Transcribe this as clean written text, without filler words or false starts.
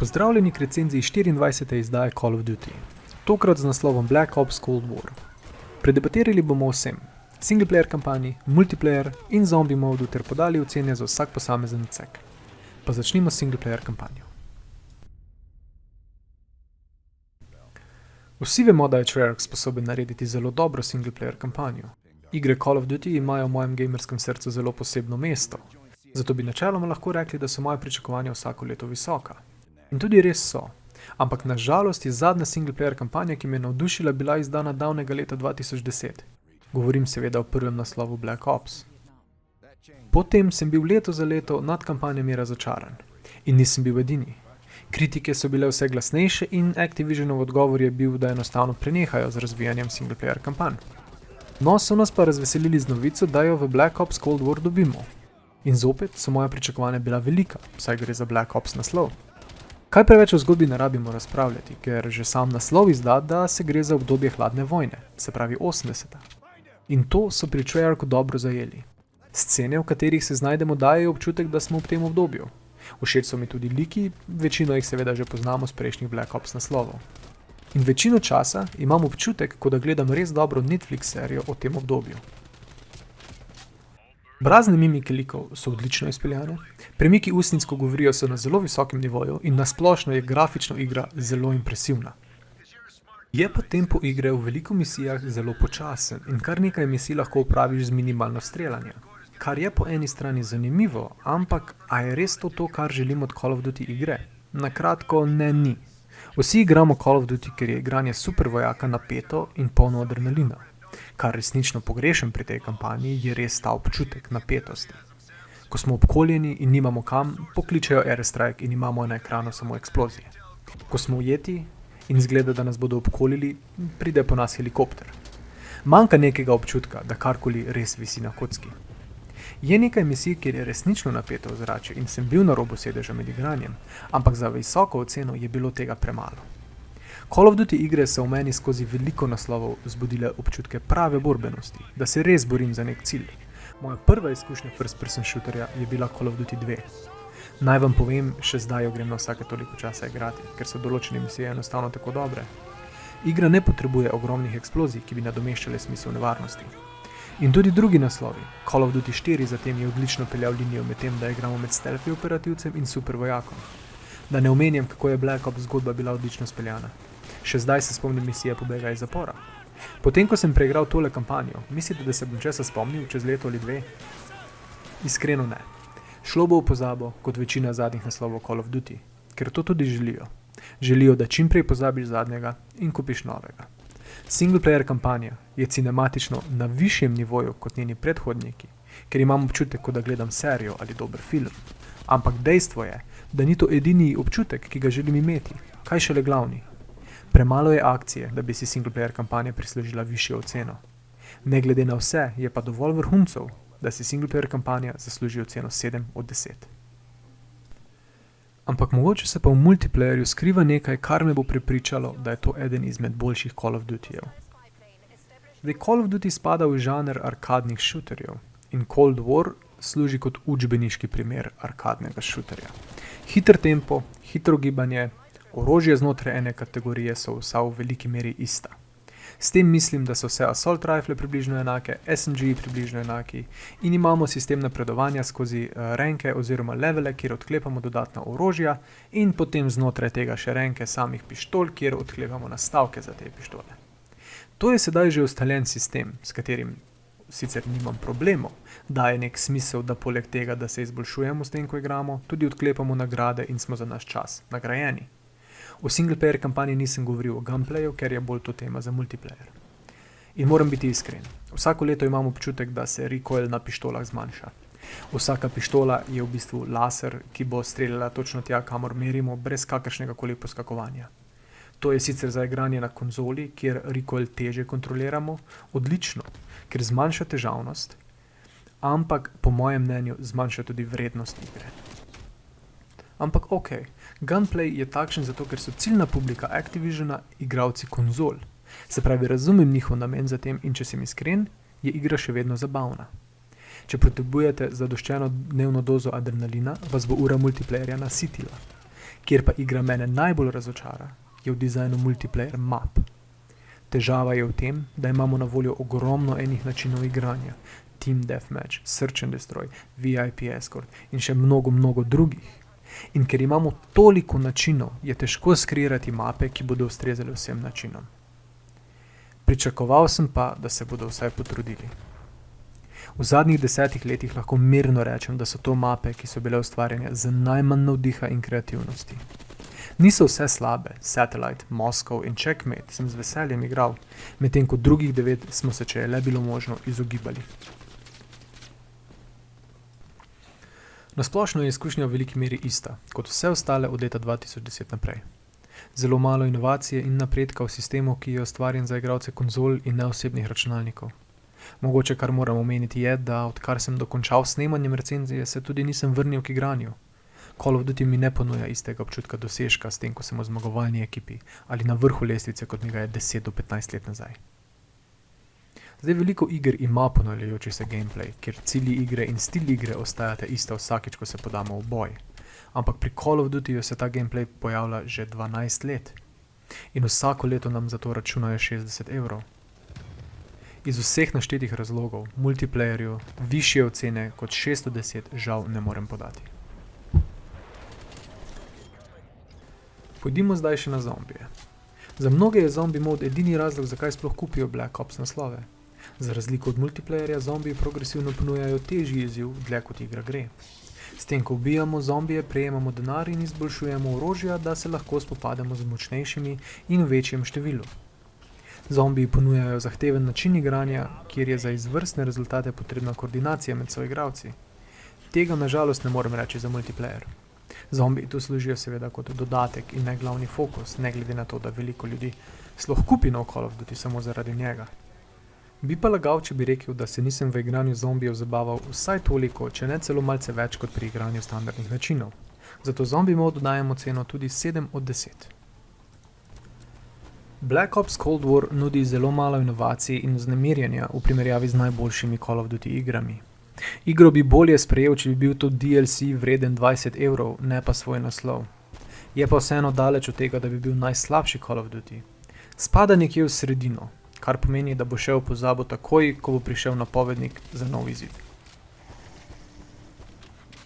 Pozdravljeni k recenziji 24. izdaje Call of Duty, tokrat z naslovom Black Ops Cold War. Predebatirali bomo o vsem, singleplayer kampanji, multiplayer in zombie modu ter podali ocene za vsak posamezen odsek. Pa začnimo s singleplayer kampanjo. Vsi vemo, da je Treyarch sposoben narediti zelo dobro singleplayer kampanjo. Igre Call of Duty imajo v mojem gamerskem srcu zelo posebno mesto, zato bi načeloma lahko rekli, da so moje pričakovanja vsako leto visoka. In tudi res so, ampak na žalost je zadnja singleplayer kampanja, ki me je navdušila, bila izdana davnega leta 2010. Govorim seveda o prvem naslovu Black Ops. Potem sem bil leto za leto nad kampanjami razočaran. In nisem bil edini. Kritike so bile vse glasnejše in Activisionov odgovor je bil, da enostavno prenehajo z razvijanjem singleplayer kampanj. No, so nas pa razveselili z novico, da jo v Black Ops Cold War dobimo. In zopet so moja pričakovanja bila velika, saj gre za Black Ops naslov. Kaj preveč o zgodbi ne rabimo razpravljati, ker že sam naslov izda, da se gre za obdobje hladne vojne, se pravi 80. In to so pri Treyarchu dobro zajeli. Scene, v katerih se znajdemo, dajejo občutek, da smo v tem obdobju. Všeč so mi tudi liki, večino jih seveda že poznamo z prejšnjih Black Ops naslovov. In večino časa imam občutek, kot da gledam res dobro Netflix serijo o tem obdobju. Obrazne mimike likov so odlično izpeljane, premiki ustnic, ko govorijo, so na zelo visokem nivoju in nasplošno je grafično igra zelo impresivna. Je pa tempo igre v veliko misijah zelo počasen in kar nekaj misij lahko opraviš z minimalno streljanje. Kar je po eni strani zanimivo, ampak a je res to, kar želim od Call of Duty igre? Na kratko, ne ni. Vsi igramo Call of Duty, ker je igranje super vojaka napeto in polno adrenalina. Kar resnično pogrešam pri tej kampanji, je res ta občutek napetosti. Ko smo obkoljeni in nimamo kam, pokličejo airstrike in imamo na ekranu samo eksplozije. Ko smo ujeti in izgleda, da nas bodo obkolili, pride po nas helikopter. Manjka nekega občutka, da karkoli res visi na kocki. Je nekaj misij, kjer je resnično napeto ozračje in sem bil na robu sedeža med igranjem, ampak za visoko oceno je bilo tega premalo. Call of Duty igre so v meni skozi veliko naslovov vzbudile občutke prave borbenosti, da se res borim za nek cilj. Moja prva izkušnja first person shooterja je bila Call of Duty 2. Naj vam povem, še zdaj jo grem na vsake toliko časa igrati, ker so določene misije enostavno tako dobre. Igra ne potrebuje ogromnih eksplozij, ki bi nadomeščale smisel nevarnosti. In tudi drugi naslovi, Call of Duty 4 zatem je odlično peljal linijo med tem, da igramo med stealthy operativcem in super vojakom. Da ne omenjam, kako je Black Ops zgodba bila odlično speljana. Še zdaj se spomnim misije pobega iz zapora. Potem, ko sem preigral tole kampanjo, mislite, da se bom česa spomnil čez leto ali dve? Iskreno ne. Šlo bo v pozabo, kot večina zadnjih naslovov Call of Duty, ker to tudi želijo. Želijo, da čim prej pozabiš zadnjega in kupiš novega. Singleplayer kampanja je cinematično na višjem nivoju kot njeni predhodniki, ker imam občutek, kot da gledam serijo ali dober film. Ampak dejstvo je, da ni to edini občutek, ki ga želim imeti, kaj šele glavni. Premalo je akcije, da bi si singleplayer kampanja prislužila višjo oceno. Ne glede na vse, je pa dovolj vrhuncev, da si singleplayer kampanja zasluži oceno 7 od 10. Ampak mogoče se pa v multiplayerju skriva nekaj, kar me bo prepričalo, da je to eden izmed boljših Call of Dutyjev. Call of Duty spada v žanr arkadnih šuterjev in Cold War služi kot učbeniški primer arkadnega šuterja. Hiter tempo, hitro gibanje, orožje znotraj ene kategorije so vsa v veliki meri ista. S tem mislim, da so vse assault rifle približno enake, SMG približno enaki in imamo sistem napredovanja skozi renke oziroma levele, kjer odklepamo dodatna orožja in potem znotraj tega še renke samih pištol, kjer odklepamo nastavke za te pištole. To je sedaj že ustaljen sistem, s katerim sicer nimam problemov, daje nek smisel, da poleg tega, da se izboljšujemo s tem, ko igramo, tudi odklepamo nagrade in smo za naš čas nagrajeni. V singleplayer kampanji nisem govoril o gunplayu, ker je bolj to tema za multiplayer. In moram biti iskren. Vsako leto imam občutek, da se recoil na pištolah zmanjša. Vsaka pištola je v bistvu laser, ki bo streljala točno tja, kamor merimo, brez kakršnega koli poskakovanja. To je sicer za igranje na konzoli, kjer recoil teže kontroliramo, odlično, ker zmanjša težavnost, ampak po mojem mnenju zmanjša tudi vrednost igre. Ampak okej, gunplay je takšen zato, ker so ciljna publika Activisiona igralci konzol. Se pravi, razumem njihov namen za tem in če sem iskren, je igra še vedno zabavna. Če potrebujete zadoščeno dnevno dozo adrenalina, vas bo ura multiplayerja nasitila. Kjer pa igra mene najbolj razočara, je v dizajnu multiplayer map. Težava je v tem, da imamo na voljo ogromno enih načinov igranja, Team Deathmatch, Search and Destroy, VIP Escort in še mnogo drugih. In ker imamo toliko načinov, je težko skreirati mape, ki bodo ustrezale vsem načinom. Pričakoval sem pa, da se bodo vsaj potrudili. V zadnjih 10 letih lahko mirno rečem, da so to mape, ki so bile ustvarjene z najmanj navdiha in kreativnosti. Niso vse slabe, Satellite, Moscow in Checkmate sem z veseljem igral, medtem ko drugih 9 smo se, če je le bilo možno, izogibali. Nasplošno je izkušnja v veliki meri ista, kot vse ostale od leta 2010 naprej. Zelo malo inovacije in napredka v sistemu, ki je ustvarjen za igralce konzol in neosebnih računalnikov. Mogoče kar moram omeniti je, da odkar sem dokončal snemanjem recenzije, se tudi nisem vrnil k igranju. Call of Duty mi ne ponuja istega občutka dosežka s tem, ko sem v zmagovalni ekipi ali na vrhu lestvice, kot mi ga je 10 do 15 let nazaj. Zdaj veliko iger ima ponavljajoči se gameplay, kjer cilji igre in stil igre ostajata ista vsakič, ko se podamo v boj. Ampak pri Call of Dutyju se ta gameplay pojavlja že 12 let. In vsako leto nam za to računajo 60 €. Iz vseh naštetih razlogov, multiplayerju, višje ocene kot 610 žal ne morem podati. Pojdimo zdaj še na zombije. Za mnoge je zombie mod edini razlog, zakaj sploh kupijo Black Ops naslove. Za razliko od multiplayerja, zombiji progresivno ponujajo težji izziv, dlje kot igra gre. S tem, ko ubijamo zombije, prejemamo denar in izboljšujemo orožja, da se lahko spopademo z močnejšimi in v večjem številu. Zombiji ponujajo zahteven način igranja, kjer je za izvrstne rezultate potrebna koordinacija med soigralci. Tega nažalost ne morem reči za multiplayer. Zombiji tu služijo seveda kot dodatek in ne glavni fokus, ne glede na to, da veliko ljudi sploh kupi nov Call of Duty samo zaradi njega. Bi pa lagal, če bi rekel, da se nisem v igranju zombijev zabaval vsaj toliko, če ne celo malce več kot pri igranju standardnih načinov. Zato zombie modu dajem oceno tudi 7 od 10. Black Ops Cold War nudi zelo malo inovacij in vznemirjenja v primerjavi z najboljšimi Call of Duty igrami. Igro bi bolje sprejel, če bi bil to DLC vreden 20 €, ne pa svoj naslov. Je pa vseeno daleč od tega, da bi bil najslabši Call of Duty. Spada nekje v sredino, kar pomeni, da bo šel v pozabo takoj, ko bo prišel napovednik za nov izid.